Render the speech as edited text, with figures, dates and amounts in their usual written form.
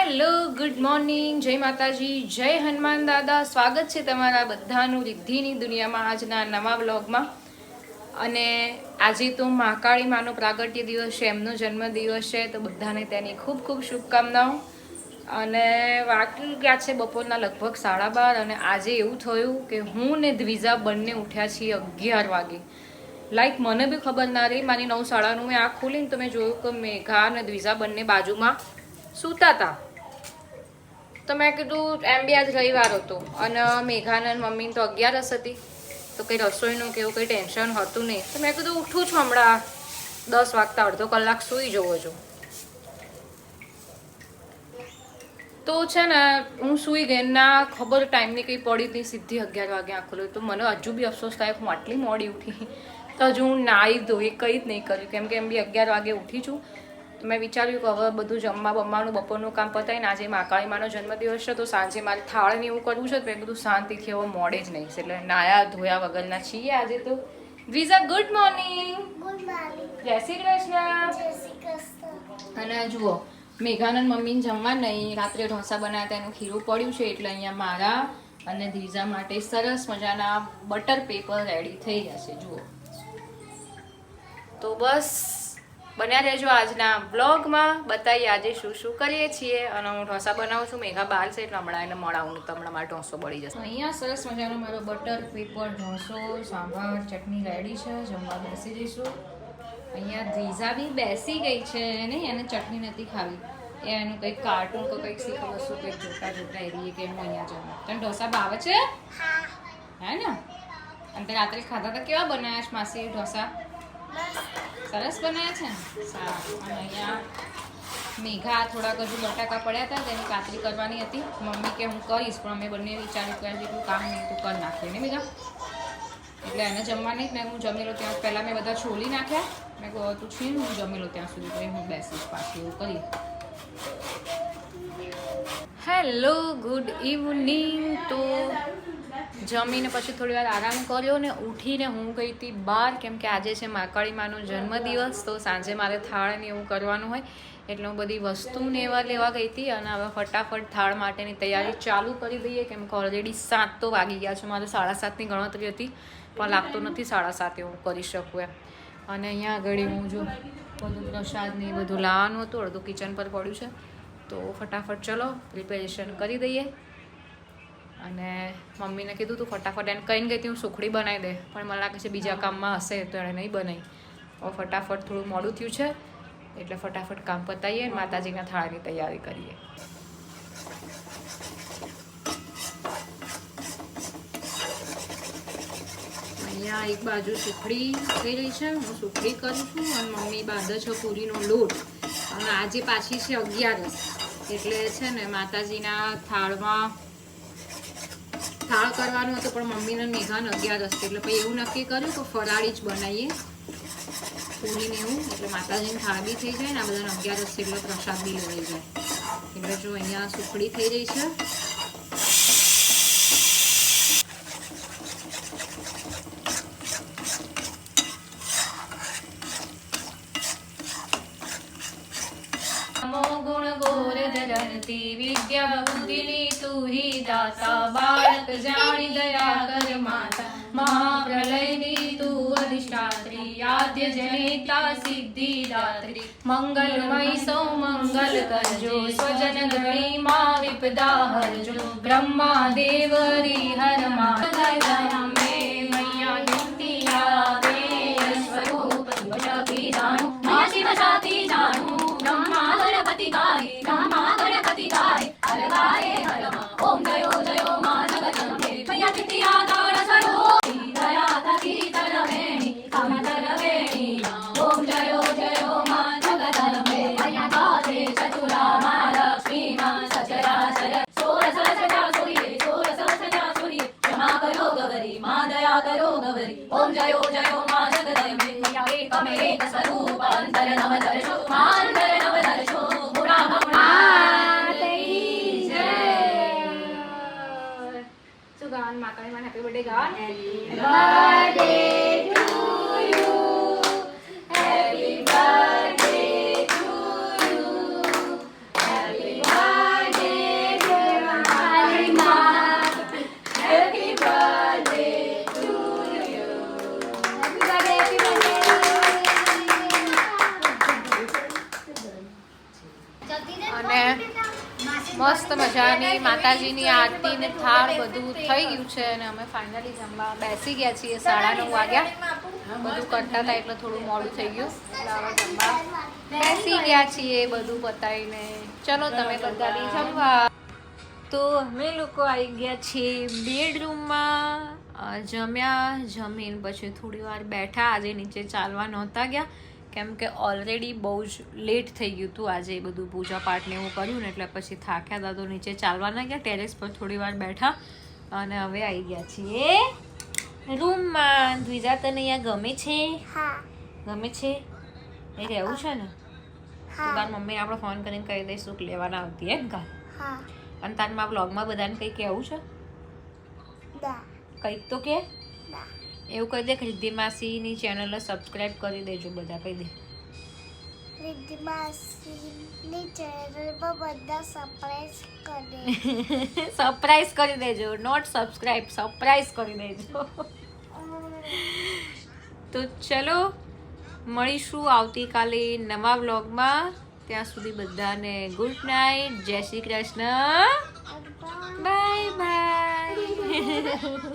Hello, good morning, જય માતાજી, જય હનુમાન દાદા. સ્વાગત છે તમારા બધાનું રિદ્ધિની દુનિયામાં આજના નવા વ્લોગમાં. અને આજે તો મહાકાળી માનો પ્રાગટ્ય દિવસ છે, એમનો જન્મદિવસ છે, તો બધાને તેની ખૂબ ખૂબ શુભકામનાઓ. અને વાગ્યા છે બપોરના લગભગ 12:30 અને આજે એવું થયું કે હું ને દ્વિજા બંને ઉઠ્યા છીએ 11 વાગે. લાઈક મને બી ખબર ના રહી, મારી 9:30 મેં આંખ ખોલીને તો મેં જોયું કે મેઘા અને દ્વિજા બંને બાજુમાં સૂતા હતા. તો મેં કીધું એમ બી આજ રવિવાર હતો અને મેઘાને મમ્મીને તો 11 હતી, તો કંઈ રસોઈનું કે એવું કંઈ ટેન્શન હતું નહીં. તો મેં કીધું ઉઠું છું હમણાં 10 વાગતા અડધો કલાક સૂઈ જવો છું. તો છે ને હું સૂઈ ગઈ, ના ખબર ટાઈમની કંઈ પડી હતી, સીધી 11 વાગે આંખ ખોલી. તો મને હજુ બી અફસોસ થાય હું આટલી મોડી ઉઠી. તો હજુ હું નાહી ધોઈ કંઈ જ નહીં કર્યું, કેમ કે એમ બી 11 વાગે ઉઠી છું. તો મેં વિચાર્યું કે હવે બધું જમવાનું બપોરનું કામ પતાવીને આજે મહાકાળી માનો જન્મદિવસ છે, તો સાંજે મારે થાળ ને એવું કરવું છે. તો મેં કીધું શાંતિથી હવે મોડે જ નહીં, એટલે નાયા ધોયા વગરના છીએ આજે તો. Visa good morning. જય શ્રી કૃષ્ણ. અને જુઓ મેઘાનંદ મમ્મીને જમવા નહીં, રાત્રે ઢોસા બનાવ્યા હતા, એનું ખીરું પડ્યું છે, એટલે અહીંયા મારા અને ધીઝા માટે સરસ મજાના બટર પેપર રેડી થઈ ગયા છે. જુઓ, તો બસ બન્યા રહેજો આજના બ્લોગમાં, બતાવીએ આજે શું શું કરીએ છીએ. અને હું ઢોસા બનાવું છું, મેઘા બહાર છે એટલે હમણાં એને મળાવું તો હમણાં મારો ઢોસો બળી જશે. અહીંયા સરસ મજાનો મારો બટર પેપર ઢોસો, સાંભાર, ચટણી રેડી છે, જમવા બેસી જઈશું. અહીંયા ધીઝા બી બેસી ગઈ છે, નહીં એને ચટણી નથી ખાવી, એનું કંઈક કાર્ટૂન કે કંઈક શીખો વસ્તુ કંઈક જોતા એવી કે હું અહીંયા જમવા. તને ઢોસા ભાવે છે? હે ને? અને તે રાત્રે ખાધા હતા, કેવા બનાવ્યા છે માસી ઢોસા? સરસ બનાવ્યા છે ને? સારું. અને અહીંયા મેઘા થોડાક હજુ બટાકા પડ્યા હતા, તેની કાતરી કરવાની હતી. મમ્મી કે હું કરીશ, પણ અમે બંને વિચાર્યું કે જેટલું કામ નહીં તું કરી નાખીએ ને મેઘા, એટલે એને જમવા નહીં. મેં હું જમી લો ત્યાં પહેલાં મેં બધા છોલી નાખ્યા. મેં કહું તું છીન, હું જમી લો ત્યાં સુધી, પછી હું બેસીશ પાછી, એવું કરી. Hello, good evening. તો જમીને પછી થોડી વાર આરામ કર્યો ને ઉઠીને હું ગઈ હતી બહાર, કેમ કે આજે છે મહાકાળી માનો જન્મદિવસ, તો સાંજે મારે થાળ ને એવું કરવાનું હોય, એટલે હું બધી વસ્તુને એવા લેવા ગઈ હતી. અને હવે ફટાફટ થાળ માટેની તૈયારી ચાલુ કરી દઈએ, કેમ કે ઓલરેડી 7 તો વાગી ગયા છે. મારે 7:30ની ગણતરી હતી, પણ લાગતું નથી 7:30 હું કરી શકું એમ. અને અહીંયા આગળ હું જો બધું પ્રસાદ ને એ બધું લાવવાનું હતું, અડધું કિચન પર પડ્યું છે, તો ફટાફટ ચલો પ્રિપેરેશન કરી દઈએ. અને મમ્મીને કીધું તું ફટાફટ એને કહીને ગઈ હતી હું સુખડી બનાવી દે, પણ મને લાગે છે બીજા કામમાં હશે તો એણે નહીં બનાવી. હવે ફટાફટ થોડું મોડું થયું છે, એટલે ફટાફટ કામ પતાવીએ, માતાજીના થાળની તૈયારી કરીએ. અહીંયા એક બાજુ સુખડી થઈ રહી છે, હું સુખડી કરું છું, અને મમ્મી બાંધે છે પૂરીનો લોટ. અને આજે પાછી છે 11, એટલે છે ને માતાજીના થાળમાં થાળ કરવાનું હતું, પણ મમ્મીને મેઘાને 11 એટલે પછી એવું નક્કી કર્યું કે ફરાળી જ બનાવીએ પૂરીને એવું, એટલે માતાજીની થાળ બી થઈ જાય ને આ બધાને 11 એટલે પ્રસાદ બી લેવાઈ જાય. એટલે જો અહીંયા સુખડી થઈ રહી છે. વિદ્યા બુદ્ધિની તું હી દાતા, બાળક જાણી દયા કર માતા, મહાપ્રલયની તું અધિષ્ઠાત્રી, આદ્ય જનેતા સિદ્ધિ દાત્રી, મંગલમય સૌ મંગલ કરજો, સ્વજન ગણી માં વિપદા હરજો, બ્રહ્મા દેવ હર મા દયા મે મૈયા નિત્યા દે સ્વરૂપ શક્તિ જાણું, મા શિવ શક્તિ જાણું, બ્રહ્મા ગણપતિ ગાય, બ્રહ્મા ગણપતિ ગાય, હર ગાય હર મા, ઓમ જયો જયો મા જગદંબે, મૈયા નિત્યા દાન સ્વરૂપ દયા થકી તરવેણી કામ તરવેણી, ઓમ જયો જયો મા જગદંબે, મૈયા ગાતે ચતુરા મા લક્ષ્મી મા સચરાચર, સોરસ સજા સોરીએ, સોરસ સજા સોરીએ, ક્ષમા કરો ગવરી મા દયા કરો ગવરી, ઓમ જયો જયો મા જગદંબે, મૈયા એકમે એક સ્વરૂપ, અંતર નવ દર્શો મા અંતર નવ દર્શો, ગુણા ગુણા તેરી જય. So ગાન માતાની માં હેપી બર્થડે ગાન. Birthday to you, happy birthday to you, happy birthday અને મસ્ત મજાની માતાજીની આરતી ને થાળ બધું થઈ ગયું છે અને અમે ફાઇનલી જમવા બેસી ગયા છીએ. 9:30 વાગ્યા. બધું કરતા હતા એટલે થોડું મોડું થઈ ગયું એટલે હવે જમવા બેસી ગયા છીએ બધું પતાવીને. ચલો તમે બધા જમવા. તો અમે લોકો આવી ગયા છીએ બેડરૂમમાં. જમીન પછી થોડી વાર બેઠા. આજે નીચે ચાલવા નહોતા ગયા કેમ કે ઓલરેડી બહુ જ લેટ થઈ ગયું હતું આજે. બધું પૂજા પાઠ ને એવું કર્યું ને એટલે પછી થાક્યા હતા તો નીચે ચાલવા ના ગયા. ટેરેસ પર થોડી વાર બેઠા અને હવે આવી ગયા છીએ રૂમમાં. દ્વિજા તને અહીંયા ગમે છે? ગમે છે? એ રહેવું છે ને? તો તાર મમ્મી આપણે ફોન કરીને કહી દઈશું કે લેવાના આવતી હે ને કાલ. અને તાર માં બ્લોગમાં બધાને કંઈ કહેવું છે? કંઈક તો કે એવું કહી દે કે રિદ્ધિ માસીની ચેનલને સબસ્ક્રાઇબ કરી દેજો બધા. કહી દે રિદ્ધિ માસીની ચેનલમાં બધા સરપ્રાઈઝ કરી દેજો. નોટ સબસ્ક્રાઇબ, સરપ્રાઈઝ કરી દેજો. તો ચલો મળીશું આવતીકાલે નવા વ્લોગમાં. ત્યાં સુધી બધાને ગુડ નાઇટ. જય શ્રી કૃષ્ણ. Bye bye.